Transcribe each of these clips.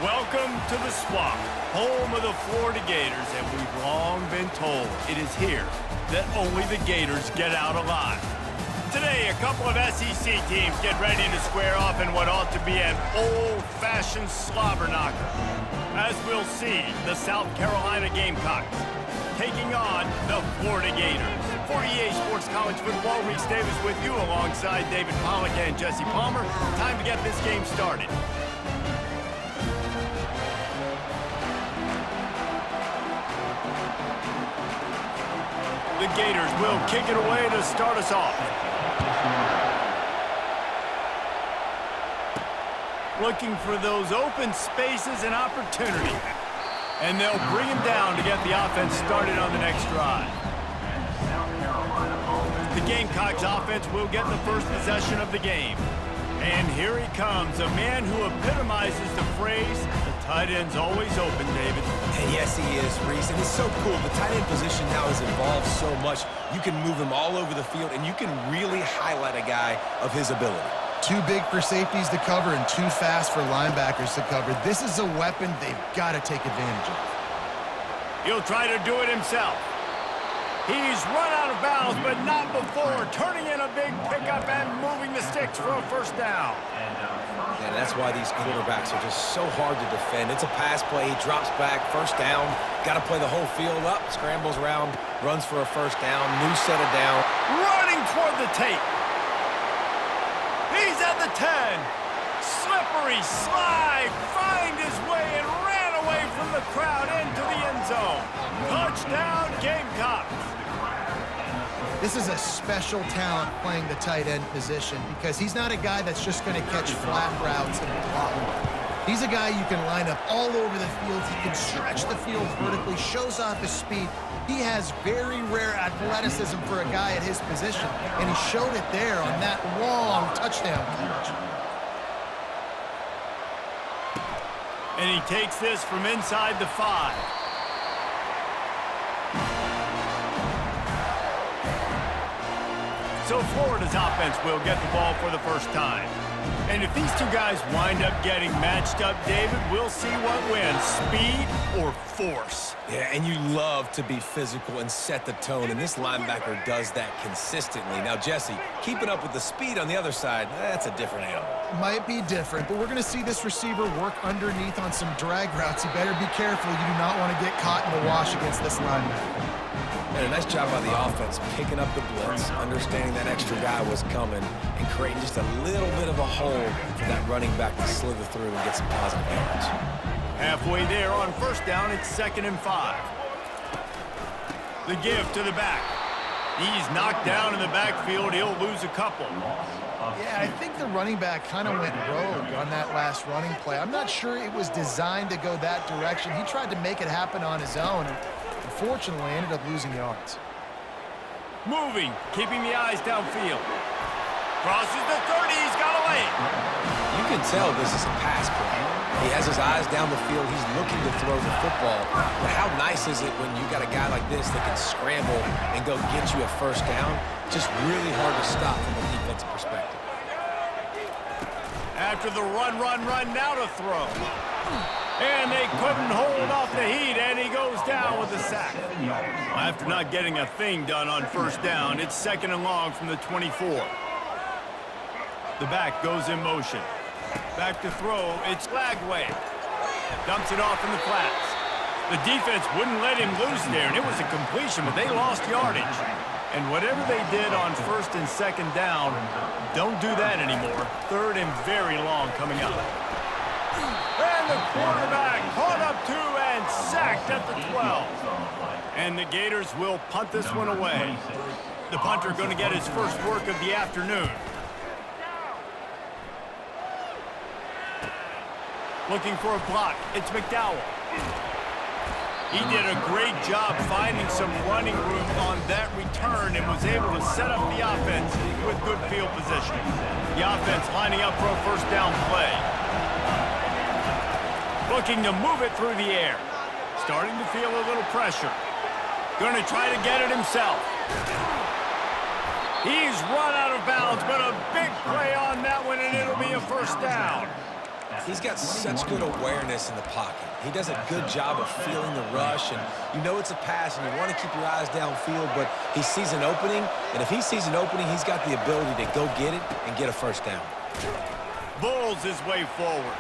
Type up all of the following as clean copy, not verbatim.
Welcome to the Swamp, home of the Florida Gators, and we've long been told it is here that only the Gators get out alive. Today, a couple of SEC teams get ready to square off in what ought to be an old-fashioned slobber knocker. As we'll see, the South Carolina Gamecocks taking on the Florida Gators. For EA Sports College Football, Reese Davis with you alongside David Pollack and Jesse Palmer. Time to get this game started. The Gators will kick it away to start us off. Looking for those open spaces and opportunity. And they'll bring him down to get the offense started on the next drive. The Gamecocks offense will get the first possession of the game. And here he comes, a man who epitomizes the phrase, the tight end's always open, David. And yes, he is, Reese. And it's so cool. The tight end position now has evolved so much. You can move him all over the field, and you can really highlight a guy of his ability. Too big for safeties to cover and too fast for linebackers to cover. This is a weapon they've got to take advantage of. He'll try to do it himself. He's run out of bounds, but not before turning in a big pickup and moving the sticks for a first down. And that's why these quarterbacks are just so hard to defend. It's a pass play. He drops back, first down. Got to play the whole field up, scrambles around, runs for a first down, new set of down. Running toward the tape. He's at the 10. Slippery slide, find his way and ran away from the crowd into the end zone. Touchdown, Gamecocks. This is a special talent playing the tight end position because he's not a guy that's just going to catch flat routes and block. He's a guy you can line up all over the field. He can stretch the field vertically, shows off his speed. He has very rare athleticism for a guy at his position, and he showed it there on that long touchdown catch. And he takes this from inside the 5. So Florida's offense will get the ball for the first time. And if these two guys wind up getting matched up, David, we'll see what wins, speed or force. Yeah, and you love to be physical and set the tone, and this linebacker does that consistently. Now, Jesse, keeping up with the speed on the other side, that's a different animal. Might be different, but we're going to see this receiver work underneath on some drag routes. You better be careful. You do not want to get caught in the wash against this linebacker. And a nice job by the offense, picking up the blitz, understanding that extra guy was coming, and creating just a little bit of a hole for that running back to slither through and get some positive yards. Halfway there on first down, it's 2nd and 5. The give to the back. He's knocked down in the backfield. He'll lose a couple. Yeah, I think the running back kind of went rogue on that last running play. I'm not sure it was designed to go that direction. He tried to make it happen on his own, and unfortunately ended up losing yards. Moving, keeping the eyes downfield. Crosses the 30, he's got away. You can tell this is a pass play. He has his eyes down the field. He's looking to throw the football. But how nice is it when you got a guy like this that can scramble and go get you a first down? Just really hard to stop from a defensive perspective. After the run, now to throw. And they couldn't hold off the heat, and he goes down with a sack. After not getting a thing done on first down, it's 2nd and long from the 24. The back goes in motion. Back to throw, it's Lagway. Dumps it off in the flats. The defense wouldn't let him loose there, and it was a completion, but they lost yardage. And whatever they did on 1st and 2nd down, don't do that anymore. 3rd and very long coming up. And the quarterback caught up to and sacked at the 12. And the Gators will punt this one away. The punter going to get his first work of the afternoon. Looking for a block, it's McDowell. He did a great job finding some running room on that return and was able to set up the offense with good field position. The offense lining up for a first down play. Looking to move it through the air. Starting to feel a little pressure. Going to try to get it himself. He's run out of bounds, but a big play on that one, and it'll be a first down. He's got such good awareness in the pocket. He does a good job of feeling the rush, and you know it's a pass, and you want to keep your eyes downfield, but he sees an opening, and if he sees an opening, he's got the ability to go get it and get a first down. Bulls his way forward.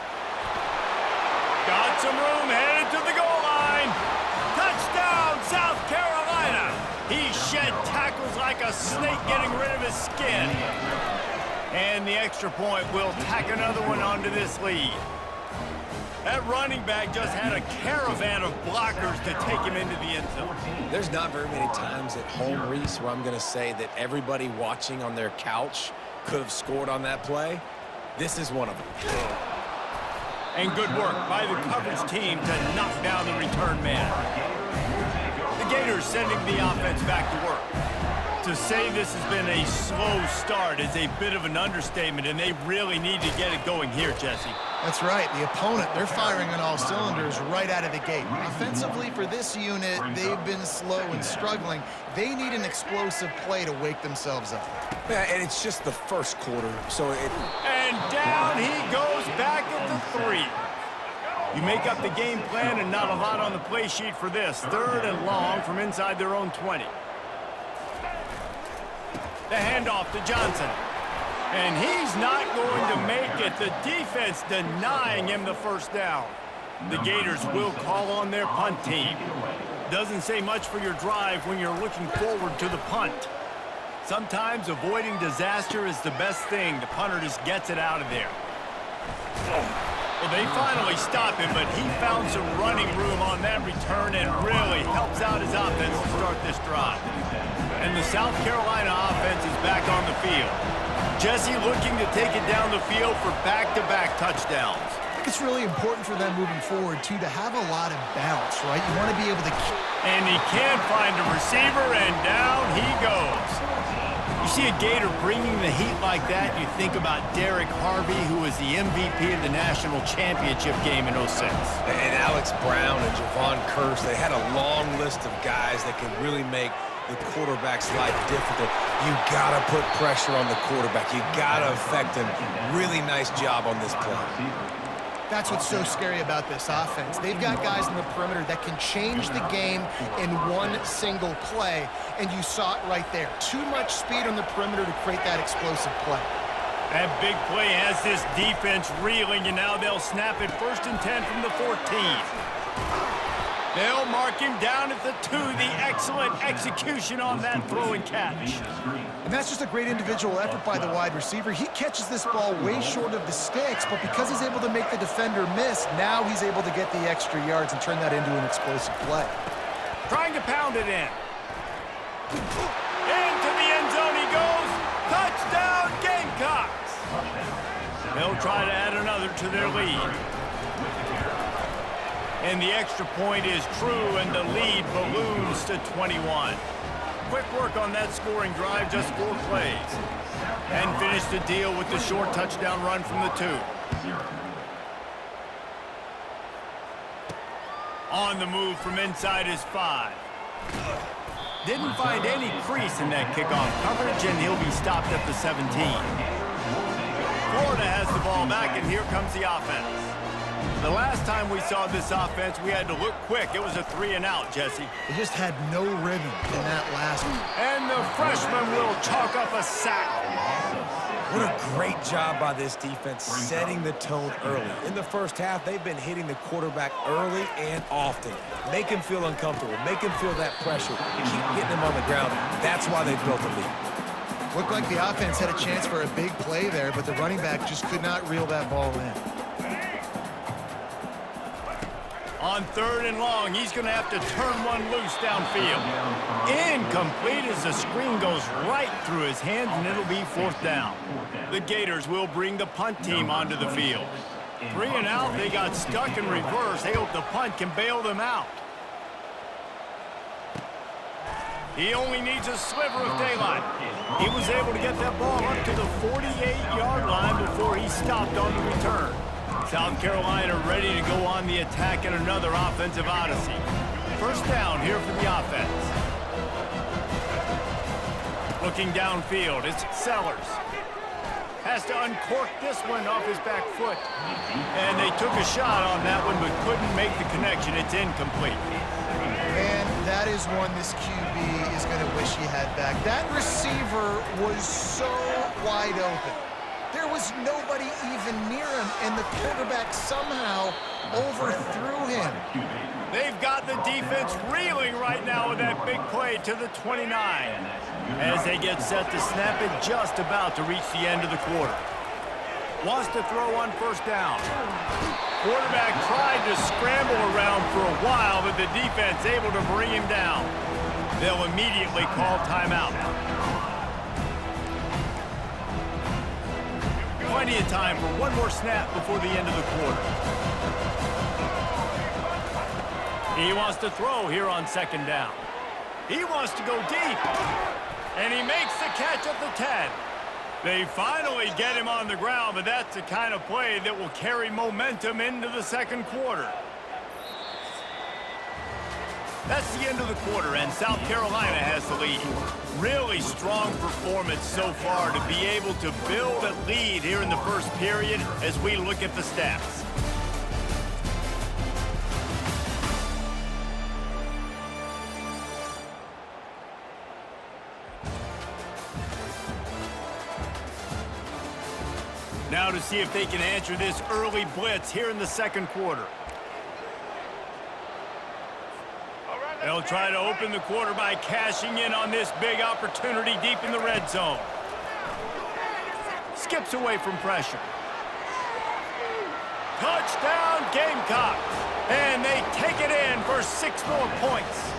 Got some room, headed to the goal line. Touchdown, South Carolina. He shed tackles like a snake getting rid of his skin. And the extra point will tack another one onto this lead. That running back just had a caravan of blockers to take him into the end zone. There's not very many times at home, Reese, where I'm going to say that everybody watching on their couch could have scored on that play. This is one of them. And good work by the coverage team to knock down the return man. The Gators sending the offense back to work. To say this has been a slow start is a bit of an understatement, and they really need to get it going here, Jesse. That's right. The opponent, they're firing on all cylinders right out of the gate. Offensively, for this unit, they've been slow and struggling. They need an explosive play to wake themselves up. Yeah, and it's just the first quarter, so it... And down he goes back at the 3. You make up the game plan and not a lot on the play sheet for this. 3rd and long from inside their own 20. The handoff to Johnson. And he's not going to make it. The defense denying him the first down. The Gators will call on their punt team. Doesn't say much for your drive when you're looking forward to the punt. Sometimes avoiding disaster is the best thing. The punter just gets it out of there. Well, they finally stop him, but he found some running room on that return and really helps out his offense to start this drive. And the South Carolina offense is back on the field. Jesse looking to take it down the field for back-to-back touchdowns. I think it's really important for them moving forward, too, to have a lot of bounce, right? You want to be able to... And he can't find a receiver, and down he goes. You see a Gator bringing the heat like that, you think about Derek Harvey, who was the MVP of the national championship game in 06. And Alex Brown and Javon Curse, they had a long list of guys that could really make the quarterback's life difficult. You gotta put pressure on the quarterback. You gotta affect him. Really nice job on this play. That's what's so scary about this offense. They've got guys in the perimeter that can change the game in one single play, and you saw it right there. Too much speed on the perimeter to create that explosive play. That big play has this defense reeling, and now they'll snap it 1st and 10 from the 14. They'll mark him down at the 2. The excellent execution on that throw and catch. And that's just a great individual effort by the wide receiver. He catches this ball way short of the sticks, but because he's able to make the defender miss, now he's able to get the extra yards and turn that into an explosive play. Trying to pound it in. Into the end zone he goes. Touchdown, Gamecocks. They'll try to add another to their lead. And the extra point is true, and the lead balloons to 21. Quick work on that scoring drive, just 4 plays. And finish the deal with the short touchdown run from the 2. On the move from inside his 5. Didn't find any crease in that kickoff coverage, and he'll be stopped at the 17. Florida has the ball back, and here comes the offense. The last time we saw this offense, we had to look quick. It was a 3-and-out, Jesse. They just had no rhythm in that last one. And the freshman will chalk up a sack. What a great job by this defense setting the tone early. In the first half, they've been hitting the quarterback early and often. Make him feel uncomfortable. Make him feel that pressure. Keep getting him on the ground. That's why they built the lead. Looked like the offense had a chance for a big play there, but the running back just could not reel that ball in. On 3rd and long, he's going to have to turn one loose downfield. Incomplete as the screen goes right through his hands, and it'll be 4th down. The Gators will bring the punt team onto the field. 3-and-out, they got stuck in reverse. They hope the punt can bail them out. He only needs a sliver of daylight. He was able to get that ball up to the 48-yard line before he stopped on the return. South Carolina ready to go on the attack in another offensive odyssey. 1st down here for the offense. Looking downfield, it's Sellers. has to uncork this one off his back foot. And they took a shot on that one, but couldn't make the connection. It's incomplete. And that is one this QB is going to wish he had back. That receiver was so wide open. There was nobody even near him, and the quarterback somehow overthrew him. They've got the defense reeling right now with that big play to the 29. As they get set to snap it, just about to reach the end of the quarter. Wants to throw on first down. Quarterback tried to scramble around for a while, but the defense able to bring him down. They'll immediately call timeout. Plenty of time for one more snap before the end of the quarter. He wants to throw here on second down. He wants to go deep. And he makes the catch at the 10. They finally get him on the ground, but that's the kind of play that will carry momentum into the second quarter. That's the end of the quarter, and South Carolina has the lead. Really strong performance so far to be able to build a lead here in the first period as we look at the stats. Now to see if they can answer this early blitz here in the second quarter. They'll try to open the quarter by cashing in on this big opportunity deep in the red zone. Skips away from pressure. Touchdown Gamecocks! And they take it in for 6 more points.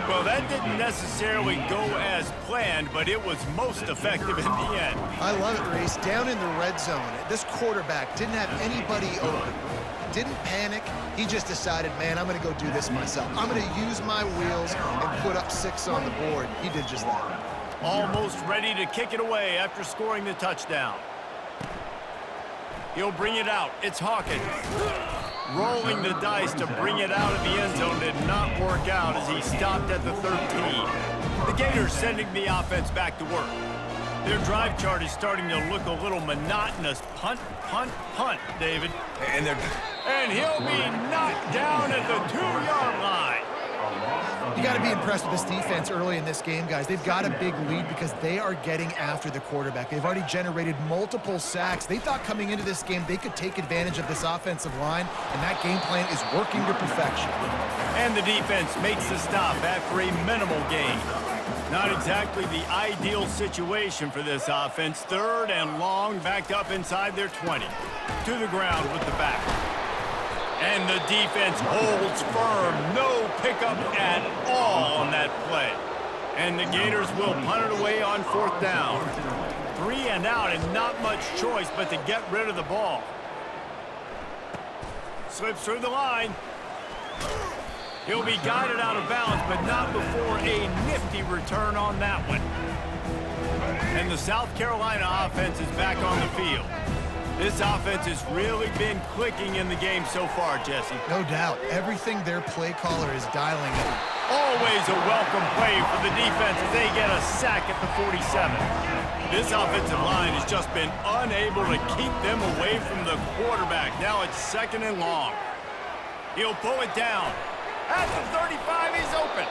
Well, that didn't necessarily go as planned, but it was most effective in the end. I love it, Reese. Down in the red zone, this quarterback didn't have anybody open. Didn't panic. He just decided, man, I'm going to go do this myself. I'm going to use my wheels and put up 6 on the board. He did just that. Almost ready to kick it away after scoring the touchdown. He'll bring it out. It's Hawkins. Rolling the dice to bring it out of the end zone did not work out as he stopped at the 13. The Gators sending the offense back to work. Their drive chart is starting to look a little monotonous. Punt, punt, punt, David. And he'll be knocked down at the 2-yard line. You got to be impressed with this defense early in this game, guys. They've got a big lead because they are getting after the quarterback. They've already generated multiple sacks. They thought coming into this game they could take advantage of this offensive line, and that game plan is working to perfection. And the defense makes the stop after a minimal gain. Not exactly the ideal situation for this offense. 3rd and long, backed up inside their 20. To the ground with the back. And the defense holds firm. No pickup at all on that play. And the Gators will punt it away on 4th down. 3 and out and not much choice but to get rid of the ball. Slips through the line. He'll be guided out of bounds, but not before a nifty return on that one. And the South Carolina offense is back on the field. This offense has really been clicking in the game so far, Jesse. No doubt. Everything their play caller is dialing in. Always a welcome play for the defense as they get a sack at the 47. This offensive line has just been unable to keep them away from the quarterback. Now it's 2nd and long. He'll pull it down. At the 35, he's open.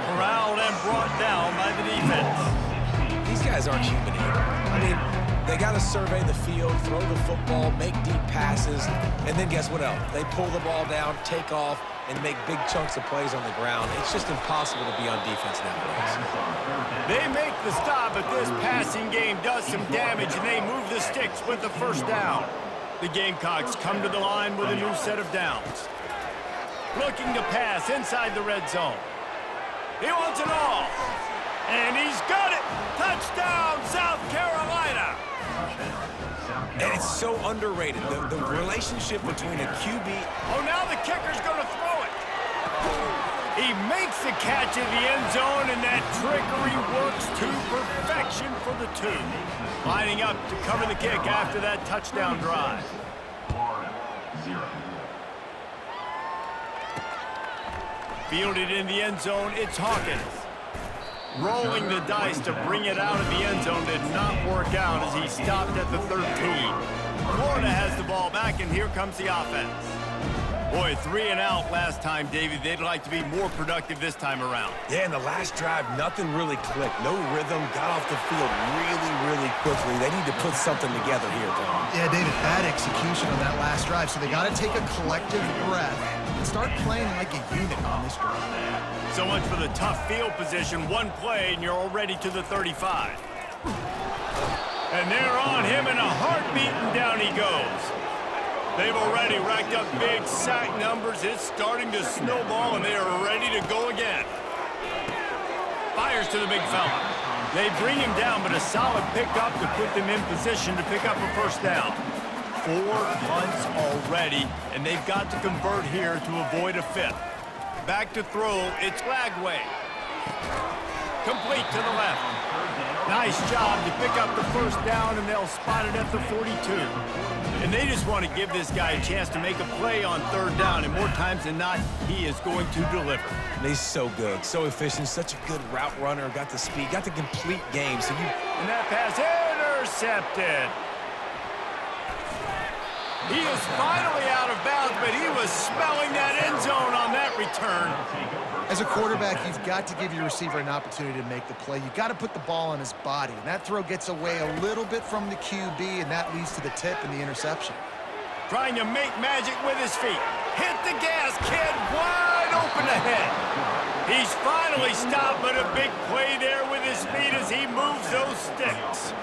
Corralled and brought down by the defense. These guys aren't human here. I mean, they got to survey the field, throw the football, make deep passes, and then guess what else? They pull the ball down, take off, and make big chunks of plays on the ground. It's just impossible to be on defense nowadays. They make the stop, but this passing game does some damage, and they move the sticks with the 1st down. The Gamecocks come to the line with a new set of downs. Looking to pass inside the red zone. He wants it all. And he's got it. Touchdown, South Carolina. And it's so underrated. The relationship between a QB... Oh, now the kicker's going to throw it. He makes the catch in the end zone, and that trickery works to perfection for the 2. Lining up to cover the kick after that touchdown drive. Fielded in the end zone, it's Hawkins. Rolling the dice to bring it out of the end zone did not work out as he stopped at the 13. Florida has the ball back, and here comes the offense. Boy, 3 and out last time, Davey. They'd like to be more productive this time around. Yeah, in the last drive, nothing really clicked. No rhythm, got off the field really quickly. They need to put something together here, Tom. Yeah, David, bad execution on that last drive, so they got to take a collective breath and start playing like a unit on this drive. So much for the tough field position. One play, and you're already to the 35. And they're on him in a heartbeat, and down he goes. They've already racked up big sack numbers. It's starting to snowball, and they are ready to go again. Fires to the big fella. They bring him down, but a solid pickup to put them in position to pick up a first down. 4 punts already, and they've got to convert here to avoid a 5th. Back to throw, it's Lagway. Complete to the left. Nice job to pick up the first down, and they'll spot it at the 42. And they just want to give this guy a chance to make a play on 3rd down, and more times than not, he is going to deliver. And he's so good, so efficient, such a good route runner, got the speed, got the complete game. And that pass intercepted. He is finally out of bounds, but he was smelling that end zone on that return. As a quarterback, you've got to give your receiver an opportunity to make the play. You've got to put the ball on his body, and that throw gets away a little bit from the QB, and that leads to the tip and the interception. Trying to make magic with his feet. Hit the gas, kid, wide open ahead. He's finally stopped, but a big play there with his feet as he moves those sticks.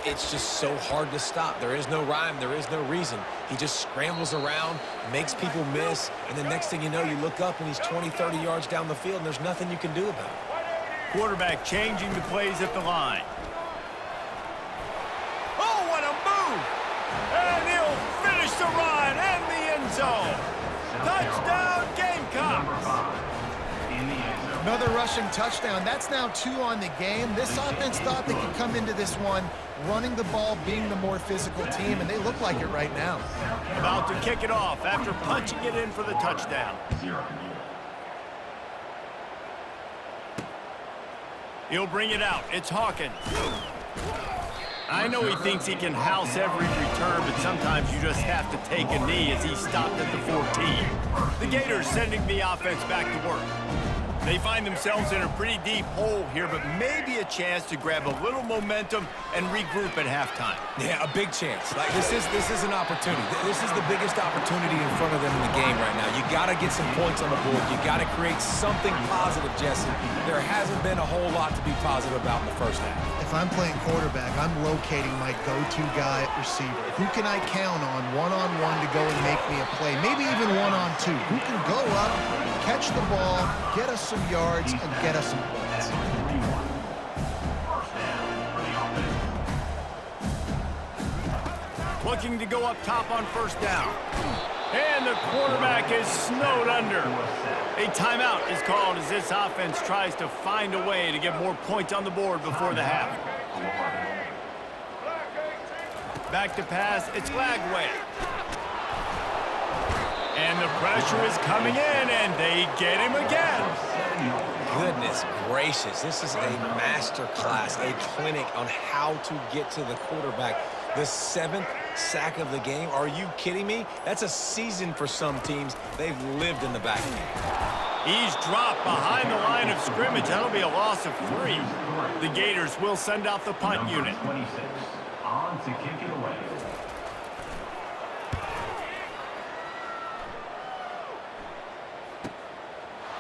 It's just so hard to stop. There is no rhyme. There is no reason. He just scrambles around, makes people miss, and the next thing you know, you look up and he's 20, 30 yards down the field, and there's nothing you can do about it. Quarterback changing the plays at the line. Oh, what a move! And he'll finish the run and the end zone. Touchdown, Gamecocks! Another rushing touchdown. That's now 2 on the game. This offense thought they could come into this one running the ball, being the more physical team, and they look like it right now. About to kick it off after punching it in for the touchdown. He'll bring it out. It's Hawkins. I know he thinks he can house every return, but sometimes you just have to take a knee as he stopped at the 14. The Gators sending the offense back to work. They find themselves in a pretty deep hole here, but maybe a chance to grab a little momentum and regroup at halftime. Yeah, a big chance. Like this is an opportunity. This is the biggest opportunity in front of them in the game right now. You got to get some points on the board. You got to create something positive, Jesse. There hasn't been a whole lot to be positive about in the first half. If I'm playing quarterback, I'm locating my go-to guy at receiver. Who can I count on one-on-one to go and make me a play? Maybe even one-on-two. Who can go up, catch the ball, get us some yards, and get us some points. Looking to go up top on first down. And the quarterback is snowed under. A timeout is called as this offense tries to find a way to get more points on the board before the half. Back to pass, it's Lagway. And the pressure is coming in, and they get him again. Goodness gracious, this is a master class, a clinic on how to get to the quarterback. The 7th sack of the game. Are you kidding me? That's a season for some teams. They've lived in the backfield. He's dropped behind the line of scrimmage. That'll be a loss of 3. The Gators will send out the punt unit. 26 on to kick it away.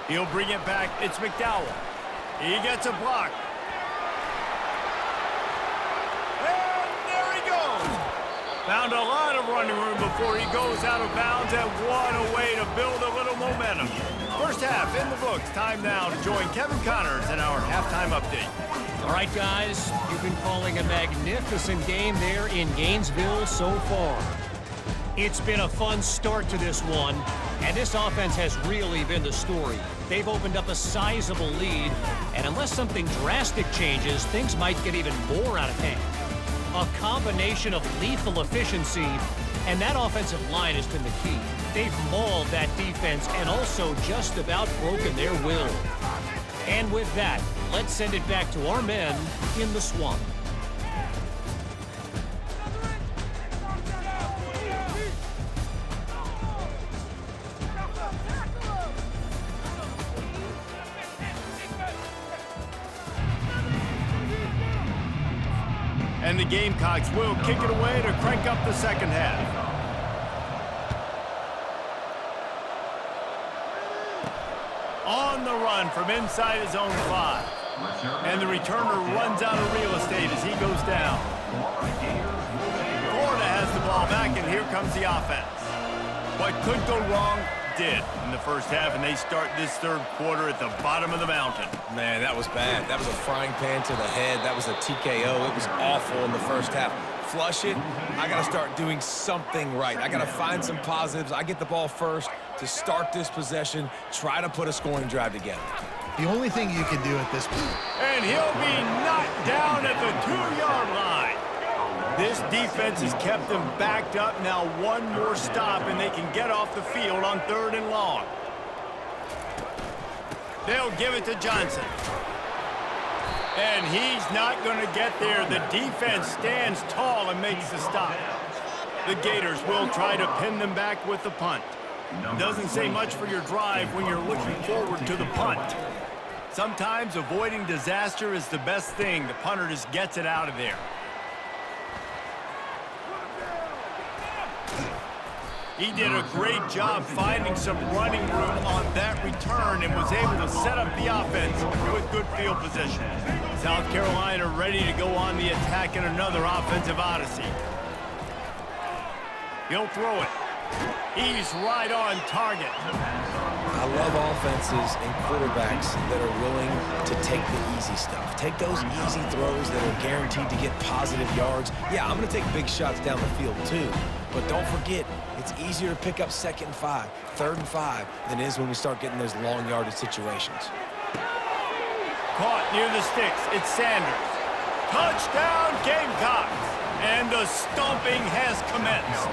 He'll bring it back. It's McDowell. He gets a block. And there he goes. Found a lot of running room before he goes out of bounds, and what a way to build a little momentum. First half in the books. Time now to join Kevin Connors in our halftime update. All right, guys, you've been calling a magnificent game there in Gainesville so far. It's been a fun start to this one, and this offense has really been the story. They've opened up a sizable lead, and unless something drastic changes, things might get even more out of hand. A combination of lethal efficiency, and that offensive line has been the key. They've mauled that defense and also just about broken their will. And with that, let's send it back to our men in the swamp. And the Gamecocks will kick it away to crank up the second half. On the run from inside his own 5. And the returner runs out of real estate as he goes down. Florida has the ball back, and here comes the offense. What could go wrong did in the first half, and they start this third quarter at the bottom of the mountain. Man, that was bad. That was a frying pan to the head. That was a TKO. It was awful in the first half. Flush it. I got to start doing something right. I got to find some positives. I get the ball first to start this possession, try to put a scoring drive together. The only thing you can do at this point. And he'll be knocked down at the 2-yard line. This defense has kept them backed up. Now one more stop, and they can get off the field on 3rd and long. They'll give it to Johnson. And he's not going to get there. The defense stands tall and makes the stop. The Gators will try to pin them back with the punt. Doesn't say much for your drive when you're looking forward to the punt. Sometimes avoiding disaster is the best thing. The punter just gets it out of there. He did a great job finding some running room on that return and was able to set up the offense with good field position. South Carolina ready to go on the attack in another offensive odyssey. He'll throw it. He's right on target. I love offenses and quarterbacks that are willing to take the easy stuff. Take those easy throws that are guaranteed to get positive yards. Yeah, I'm going to take big shots down the field too. But don't forget, it's easier to pick up 2nd and 5, 3rd and 5 than it is when we start getting those long yardage situations. Caught near the sticks. It's Sanders. Touchdown, Gamecocks. And the stomping has commenced.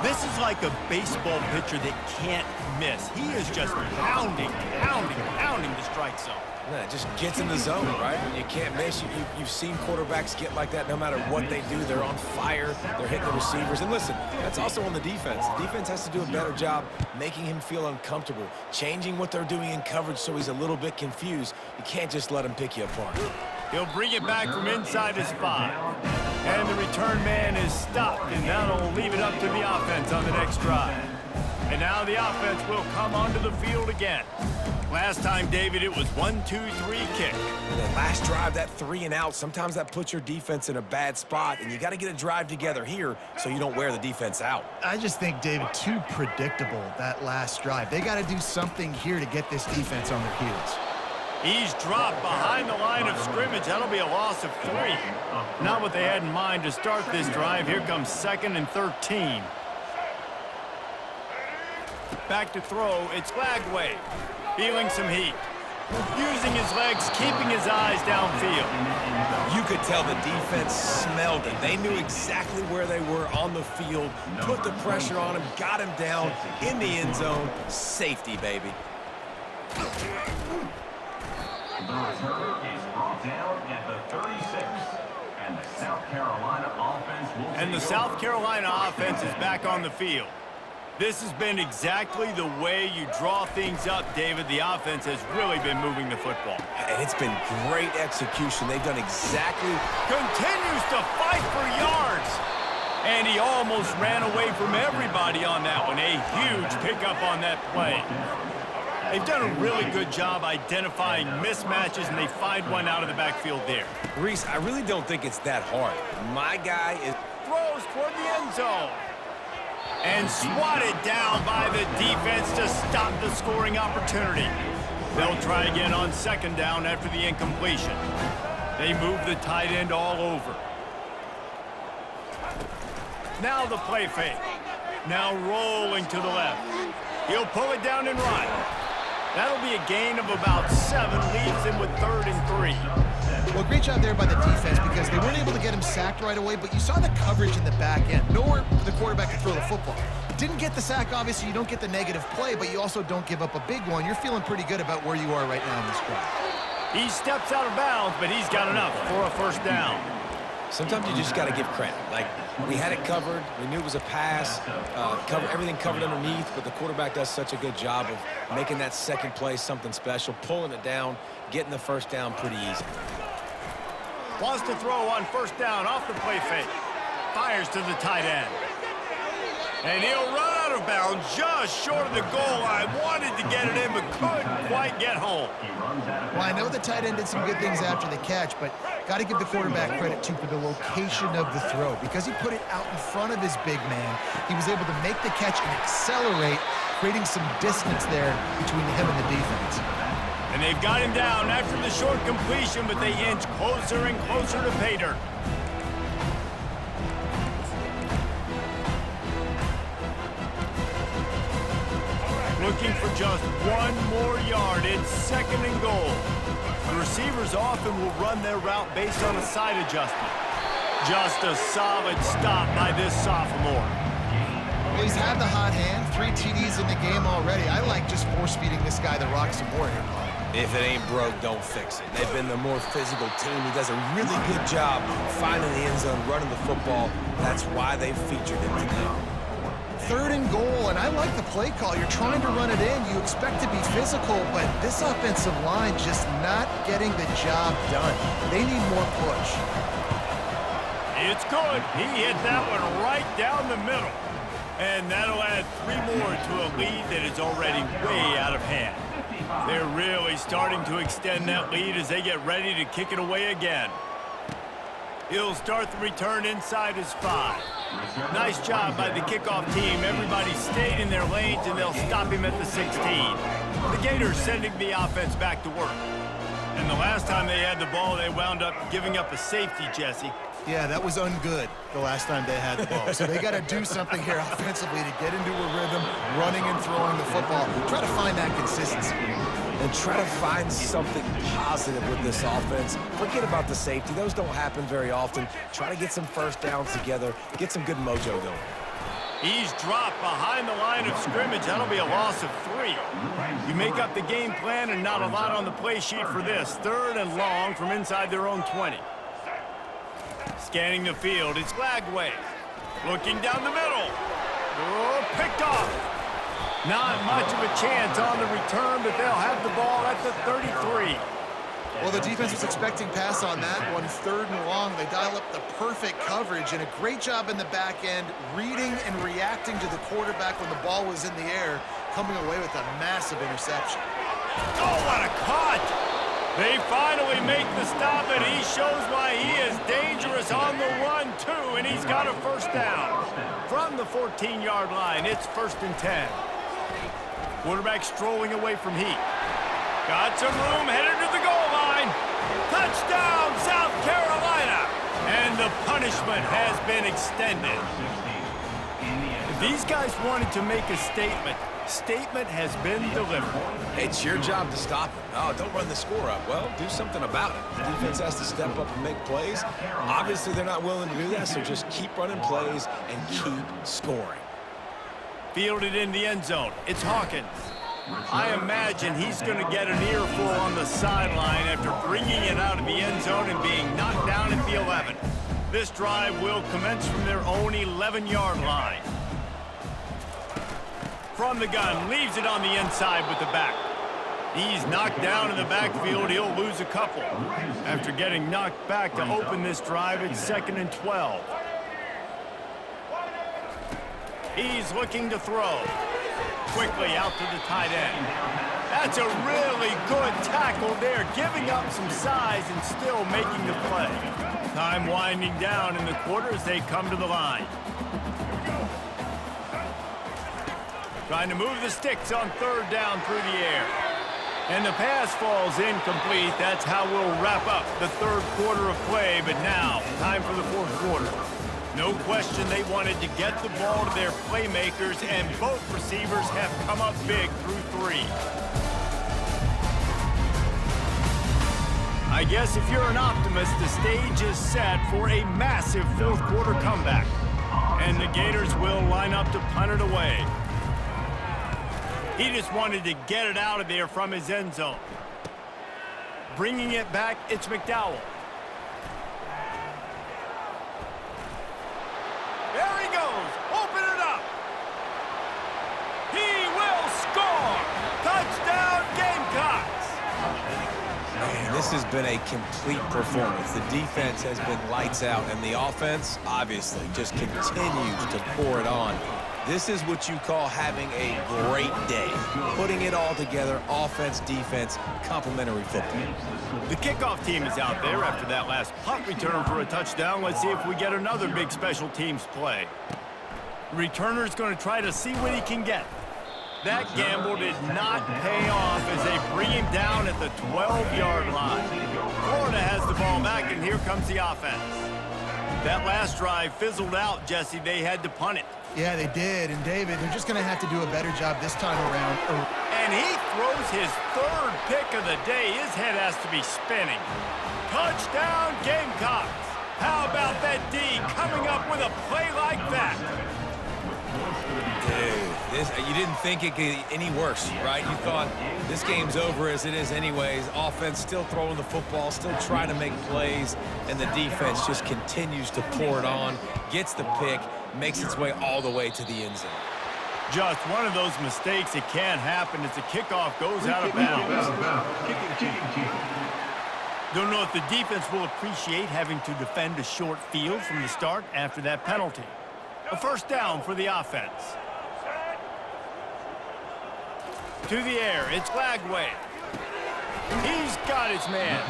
This is like a baseball pitcher that can't miss. He is just pounding the strike zone. Yeah, it just gets in the zone, right? When you can't miss, you've seen quarterbacks get like that no matter what they do. They're on fire. They're hitting the receivers. And listen, that's also on the defense. The defense has to do a better job making him feel uncomfortable, changing what they're doing in coverage so he's a little bit confused. You can't just let him pick you apart. He'll bring it back from inside his 5. And the return man is stopped, and that'll leave it up to the offense on the next drive. And now the offense will come onto the field again. Last time, David, it was 1-2-3 kick. That last drive, that 3 and out, sometimes that puts your defense in a bad spot, and you got to get a drive together here so you don't wear the defense out. I just think, David, too predictable, that last drive. They got to do something here to get this defense on their heels. He's dropped behind the line of scrimmage. That'll be a loss of 3. Not what they had in mind to start this drive. Here comes 2nd and 13. Back to throw. It's Lagway. Feeling some heat. Using his legs, keeping his eyes downfield. You could tell the defense smelled it. They knew exactly where they were on the field, put the pressure on him, got him down in the end zone. Safety, baby. The return is brought down at the 36. And the South Carolina offense will And the South Carolina offense is back on the field. This has been exactly the way you draw things up, David. The offense has really been moving the football. And it's been great execution. They've done exactly... Continues to fight for yards. And he almost ran away from everybody on that one. A huge pickup on that play. They've done a really good job identifying mismatches, and they find one out of the backfield there. Reese, I really don't think it's that hard. My guy is... Throws toward the end zone. And swatted down by the defense to stop the scoring opportunity. They'll try again on 2nd down after the incompletion. They move the tight end all over. Now the play fake. Now rolling to the left. He'll pull it down and run. That'll be a gain of about 7, leaves him with 3rd and 3. Well, great job there by the defense because they weren't able to get him sacked right away, but you saw the coverage in the back end. Nowhere for the quarterback to throw the football. Didn't get the sack, obviously. You don't get the negative play, but you also don't give up a big one. You're feeling pretty good about where you are right now in this drive. He steps out of bounds, but he's got enough for a first down. Sometimes you just got to give credit. Like, we had it covered. We knew it was a pass. Everything covered underneath, but the quarterback does such a good job of making that second play something special, pulling it down, getting the first down pretty easy. Wants to throw on first down off the play fake. Fires to the tight end. And he'll run out of bounds just short of the goal line. Wanted to get it in, but couldn't quite get home. Well, I know the tight end did some good things after the catch, but got to give the quarterback credit, too, for the location of the throw. Because he put it out in front of his big man, he was able to make the catch and accelerate, creating some distance there between him and the defense. And they've got him down after the short completion, but they inch closer and closer to pay dirt. Looking for just one more yard. It's second and goal. The receivers often will run their route based on a side adjustment. Just a solid stop by this sophomore. Well, he's had the hot hand, 3 TDs in the game already. I like just force-feeding this guy the rock some more here, Paul. If it ain't broke, don't fix it. They've been the more physical team. He does a really good job finding the end zone, running the football. That's why they featured him today. Third and goal, and I like the play call. You're trying to run it in. You expect to be physical, but this offensive line just not getting the job done. They need more push. It's good. He hit that one right down the middle. And that'll add 3 more to a lead that is already way out of hand. They're really starting to extend that lead as they get ready to kick it away again. He'll start the return inside his 5. Nice job by the kickoff team. Everybody stayed in their lanes, and they'll stop him at the 16. The Gators sending the offense back to work. And the last time they had the ball, they wound up giving up a safety, Jesse. Yeah, that was ungood the last time they had the ball. So they got to do something here offensively to get into a rhythm, running and throwing the football. Try to find that consistency. And try to find something positive with this offense. Forget about the safety. Those don't happen very often. Try to get some first downs together, get some good mojo going. He's dropped behind the line of scrimmage. That'll be a loss of 3. You make up the game plan and not a lot on the play sheet for this. 3rd and long from inside their own 20. Scanning the field, it's Lagway. Looking down the middle. Oh, picked off. Not much of a chance on the return, but they'll have the ball at the 33. Well, the defense was expecting pass on that one. 3rd and long. They dial up the perfect coverage and a great job in the back end, reading and reacting to the quarterback when the ball was in the air, coming away with a massive interception. Oh, what a cut! They finally make the stop, and he shows why he is dangerous on the run, too, and he's got a first down. From the 14-yard line, it's 1st and 10. Quarterback strolling away from heat. Got some room, headed to the goal line. Touchdown, South Carolina! And the punishment has been extended. If these guys wanted to make a statement has been delivered. It's your job to stop him. Oh, don't run the score up. Well, do something about it. The defense has to step up and make plays. Obviously, they're not willing to do that, so just keep running plays and keep scoring. Fielded in the end zone. It's Hawkins. I imagine he's going to get an earful on the sideline after bringing it out of the end zone and being knocked down at the 11. This drive will commence from their own 11-yard line. From the gun, leaves it on the inside with the back. He's knocked down in the backfield. He'll lose a couple. After getting knocked back to open this drive, it's 2nd and 12. He's looking to throw. Quickly out to the tight end. That's a really good tackle there, giving up some size and still making the play. Time winding down in the quarter as they come to the line. Trying to move the sticks on 3rd down through the air. And the pass falls incomplete. That's how we'll wrap up the 3rd quarter of play. But now, time for the 4th quarter. No question they wanted to get the ball to their playmakers, and both receivers have come up big through 3. I guess if you're an optimist, the stage is set for a massive 4th quarter comeback. And the Gators will line up to punt it away. He just wanted to get it out of there from his end zone. Bringing it back, it's McDowell. There he goes. Open it up. He will score. Touchdown, Gamecocks. Man, this has been a complete performance. The defense has been lights out, and the offense, obviously, just continues to pour it on. This is what you call having a great day. Putting it all together, offense, defense, complementary football. The kickoff team is out there after that last punt return for a touchdown. Let's see if we get another big special teams play. The returner's going to try to see what he can get. That gamble did not pay off as they bring him down at the 12-yard line. Florida has the ball back, and here comes the offense. That last drive fizzled out, Jesse. They had to punt it. Yeah, they did. And, David, they're just going to have to do a better job this time around. And he throws his third pick of the day. His head has to be spinning. Touchdown, Gamecocks. How about that D coming up with a play like that? Dude, you didn't think it could get any worse, right? You thought this game's over as it is anyways. Offense still throwing the football, still trying to make plays, and the defense just continues to pour it on, gets the pick, makes its way all the way to the end zone. Just one of those mistakes that can't happen as the kickoff goes out of bounds. Don't know if the defense will appreciate having to defend a short field from the start after that penalty. A first down for the offense. To the air, it's Lagway. He's got his man.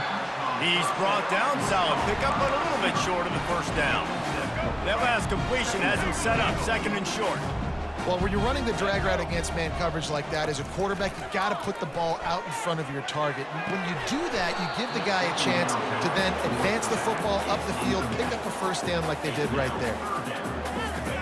He's brought down, solid pickup, but a little bit short of the first down. That last completion has him set up second and short. Well, when you're running the drag route against man coverage like that, as a quarterback, you got to put the ball out in front of your target. When you do that, you give the guy a chance to then advance the football up the field, pick up a first down like they did right there.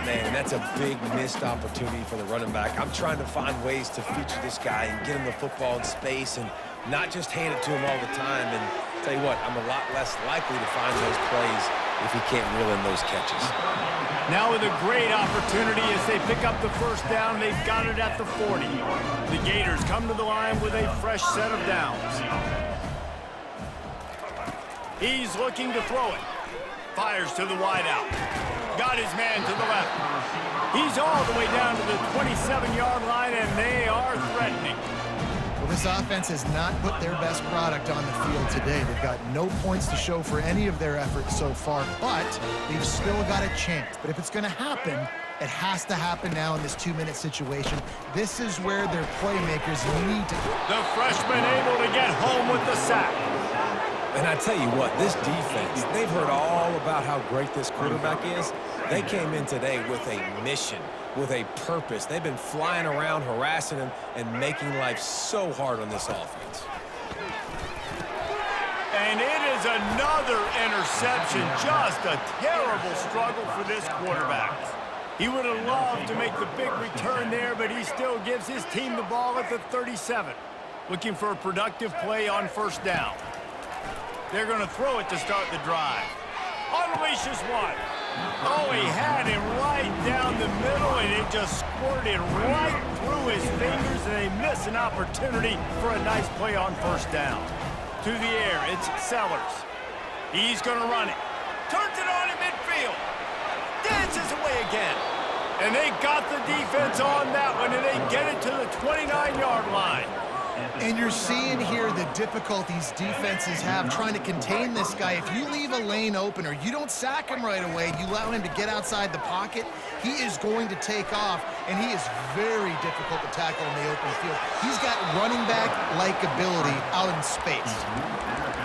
Man, that's a big missed opportunity for the running back. I'm trying to find ways to feature this guy and get him the football in space and not just hand it to him all the time. And tell you what, I'm a lot less likely to find those plays if he can't reel in those catches. Now with a great opportunity as they pick up the first down, they've got it at the 40. The Gators come to the line with a fresh set of downs. He's looking to throw it. Fires to the wideout. Got his man to the left. He's all the way down to the 27-yard line, and they are threatening. Well, this offense has not put their best product on the field today. They've got no points to show for any of their efforts so far, but they've still got a chance. But if it's going to happen, it has to happen now in this 2-minute situation. This is where their playmakers need to. The freshman able to get home with the sack. And I tell you what, this defense, they've heard all about how great this quarterback is. They came in today with a mission, with a purpose. They've been flying around, harassing him, and making life so hard on this offense. And it is another interception. Just a terrible struggle for this quarterback. He would have loved to make the big return there, but he still gives his team the ball at the 37. Looking for a productive play on first down. They're going to throw it to start the drive. Unleashes one. Oh, he had him right down the middle, and it just squirted right through his fingers, and they miss an opportunity for a nice play on first down. To the air, it's Sellers. He's going to run it. Turns it on in midfield. Dances away again. And they got the defense on that one, and they get it to the 29-yard line. And you're seeing here the difficulties defenses have trying to contain this guy. If you leave a lane open or you don't sack him right away, you allow him to get outside the pocket, he is going to take off, and he is very difficult to tackle in the open field. He's got running back-like ability out in space.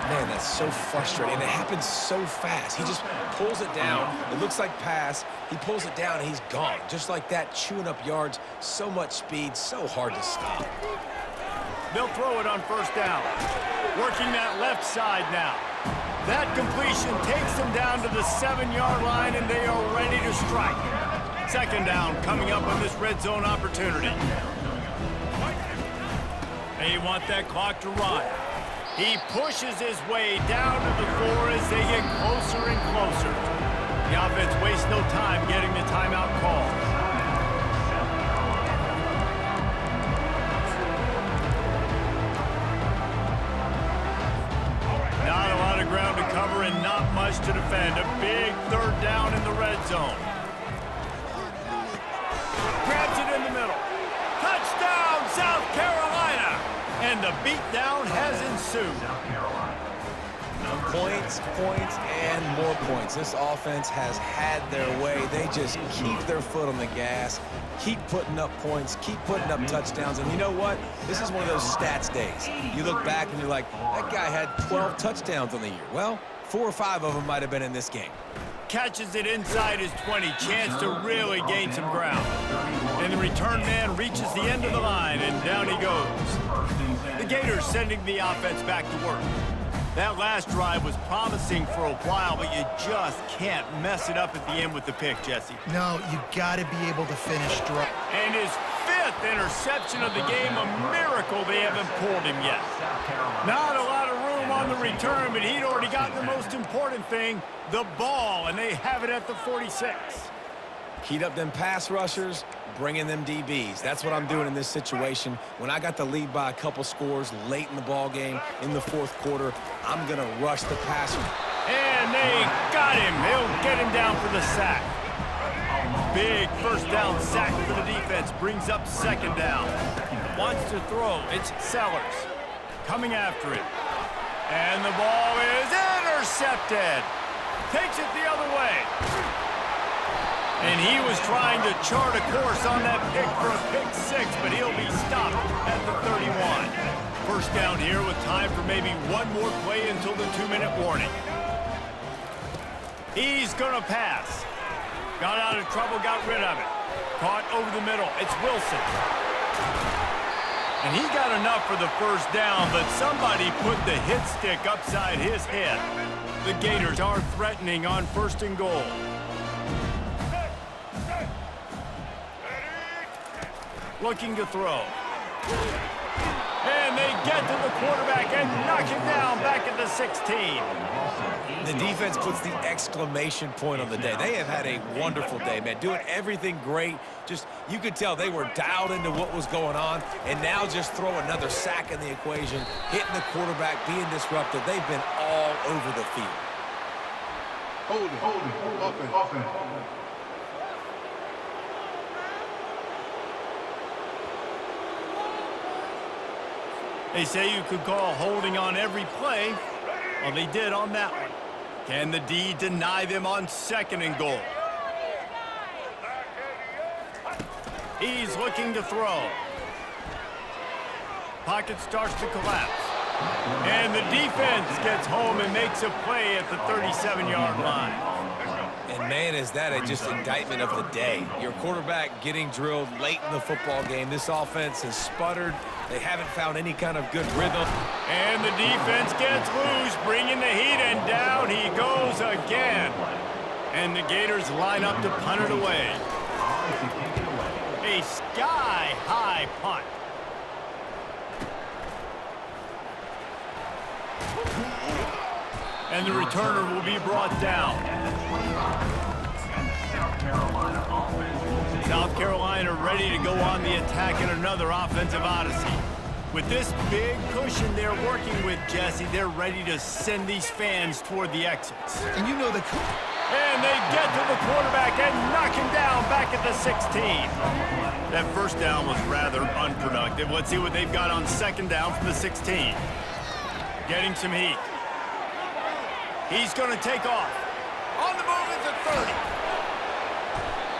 Man, that's so frustrating. And it happens so fast. He just pulls it down. It looks like pass. He pulls it down, and he's gone. Just like that, chewing up yards. So much speed, so hard to stop. They'll throw it on first down. Working that left side now. That completion takes them down to the 7-yard line, and they are ready to strike. Second down coming up on this red zone opportunity. They want that clock to run. He pushes his way down to the 4 as they get closer and closer. The offense wastes no time getting the timeout call. rush to defend. A big third down in the red zone. Grabs it in the middle. Touchdown, South Carolina! And the beatdown has ensued. Points, points, and more points. This offense has had their way. They just keep their foot on the gas, keep putting up points, keep putting up touchdowns. And you know what? This is one of those stats days. You look back and you're like, that guy had 12 touchdowns on the year. Well, 4 or 5 of them might have been in this game. Catches it inside his 20. Chance to really gain some ground. And the return man reaches the end of the line, and down he goes. The Gators sending the offense back to work. That last drive was promising for a while, but you just can't mess it up at the end with the pick, Jesse. No, you got to be able to finish strong. And his 5th interception of the game, a miracle they haven't pulled him yet. Not a lot of room on the return, but he'd already gotten the most important thing, the ball, and they have it at the 46. Heat up them pass rushers, bring in them DBs. That's what I'm doing in this situation. When I got the lead by a couple scores late in the ball game, in the 4th quarter, I'm going to rush the passer. And they got him. They'll get him down for the sack. Big first down sack for the defense. Brings up 2nd down. Wants to throw. It's Sellers. Coming after it. And the ball is intercepted. Takes it the other way. And he was trying to chart a course on that pick for a pick 6, but he'll be stopped at the 31. First down here with time for maybe one more play until the 2-minute warning. He's going to pass. Got out of trouble, got rid of it. Caught over the middle. It's Wilson. And he got enough for the first down, but somebody put the hit stick upside his head. The Gators are threatening on 1st and goal. Looking to throw. And they get to the quarterback and knock him down back at the 16. The defense puts the exclamation point on the day. They have had a wonderful day, man. Doing everything great. Just, you could tell they were dialed into what was going on. And now just throw another sack in the equation, hitting the quarterback, being disruptive. They've been all over the field. Hold it. Offense. They say you could call holding on every play. Well, they did on that one. Can the D deny them on 2nd and goal? He's looking to throw. Pocket starts to collapse. And the defense gets home and makes a play at the 37-yard line. And man, is that a just indictment of the day. Your quarterback getting drilled late in the football game. This offense has sputtered. They haven't found any kind of good rhythm. And the defense gets loose, bringing the heat, and down he goes again. And the Gators line up to punt it away. A sky-high punt. And the returner will be brought down. South Carolina ready to go on the attack in another offensive odyssey. With this big cushion they're working with, Jesse, they're ready to send these fans toward the exits. And you know the... And they get to the quarterback and knock him down back at the 16. That first down was rather unproductive. Let's see what they've got on 2nd down from the 16. Getting some heat. He's going to take off. On the move is the 30.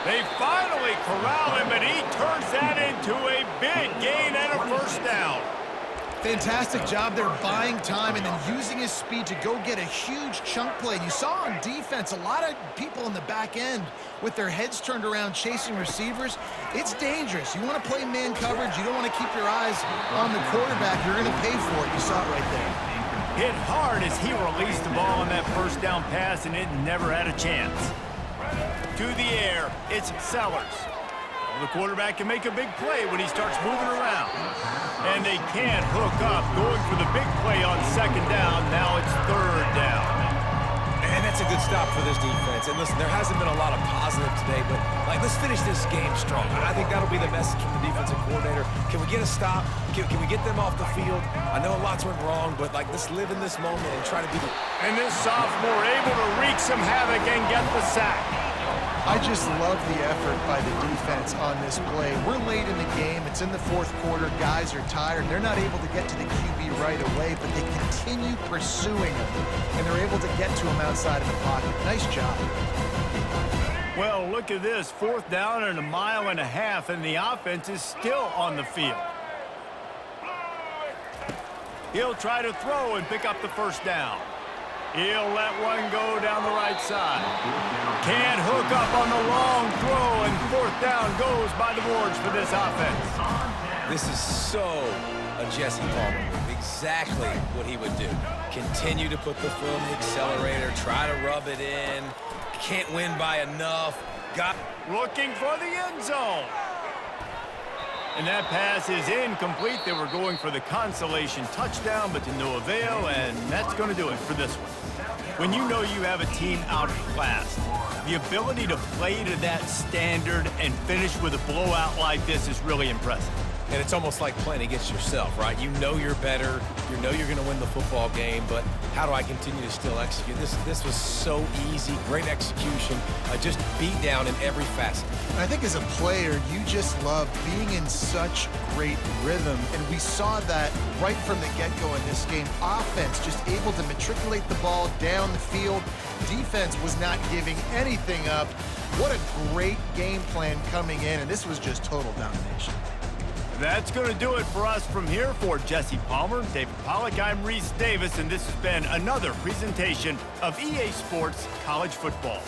They finally corral him, and he turns that into a big gain and a first down. Fantastic job there buying time and then using his speed to go get a huge chunk play. You saw on defense a lot of people in the back end with their heads turned around chasing receivers. It's dangerous. You want to play man coverage. You don't want to keep your eyes on the quarterback. You're going to pay for it. You saw it right there. Hit hard as he released the ball on that first down pass, and it never had a chance. To the air, it's Sellers. The quarterback can make a big play when he starts moving around. And they can't hook up, going for the big play on 2nd down. Now it's 3rd down. And that's a good stop for this defense. And listen, there hasn't been a lot of positive today, but let's finish this game strong. I think that'll be the message from the defensive coordinator. Can we get a stop? Can we get them off the field? I know lots went wrong, but let's live in this moment and try to be the... And this sophomore able to wreak some havoc and get the sack. I just love the effort by the defense on this play. We're late in the game. It's in the fourth quarter. Guys are tired. They're not able to get to the QB right away, but they continue pursuing him, and they're able to get to him outside of the pocket. Nice job. Well, look at this. 4th down and 1.5 miles, and the offense is still on the field. He'll try to throw and pick up the first down. He'll let one go down the right side. Can't hook up on the long throw, and 4th down goes by the boards for this offense. This is so a Jesse Palmer move. Exactly what he would do. Continue to put the foot on the accelerator, try to rub it in. Can't win by enough. Looking for the end zone. And that pass is incomplete. They were going for the consolation touchdown, but to no avail, and that's going to do it for this one. When you know you have a team outclassed, the ability to play to that standard and finish with a blowout like this is really impressive. And it's almost like playing against yourself, right? You know you're better. You know you're going to win the football game, but how do I continue to still execute? This was so easy. Great execution. Just beat down in every facet. I think as a player, you just love being in such great rhythm, and we saw that right from the get-go in this game. Offense just able to matriculate the ball down the field. Defense was not giving anything up. What a great game plan coming in, and this was just total domination. That's going to do it for us from here. For Jesse Palmer, David Pollack, I'm Reese Davis, and this has been another presentation of EA Sports College Football.